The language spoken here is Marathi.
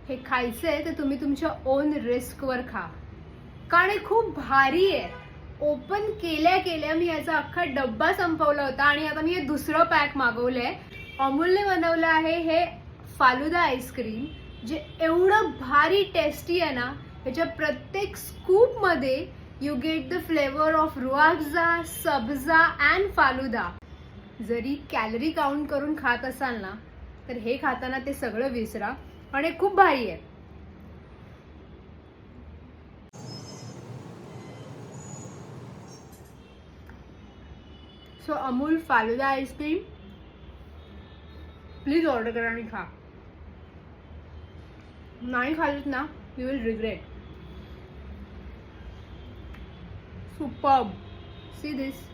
हे खायचंय तर तुम्ही तुमच्या ओन रिस्कवर खा, कारण हे खूप भारी आहे. ओपन केल्या केल्या मी याचा अख्खा डब्बा संपवला होता आणि आता मी हे दुसरं पॅक मागवलंय. अमूलने बनवलं आहे हे फालुदा आईस्क्रीम, जे एवढं भारी टेस्टी आहे ना. याच्या प्रत्येक स्कूप मध्ये you get the flavour of Rooh Afza, sabja and falooda. जरी कॅलरी काउंट करून खात असाल ना, तर हे खाताना ते सगळं विसरा आणि खूप भारी आहे. So Amul falooda ice cream please order करा आणि खा. नाही खाल्लीत ना, you will regret. Superb. See this.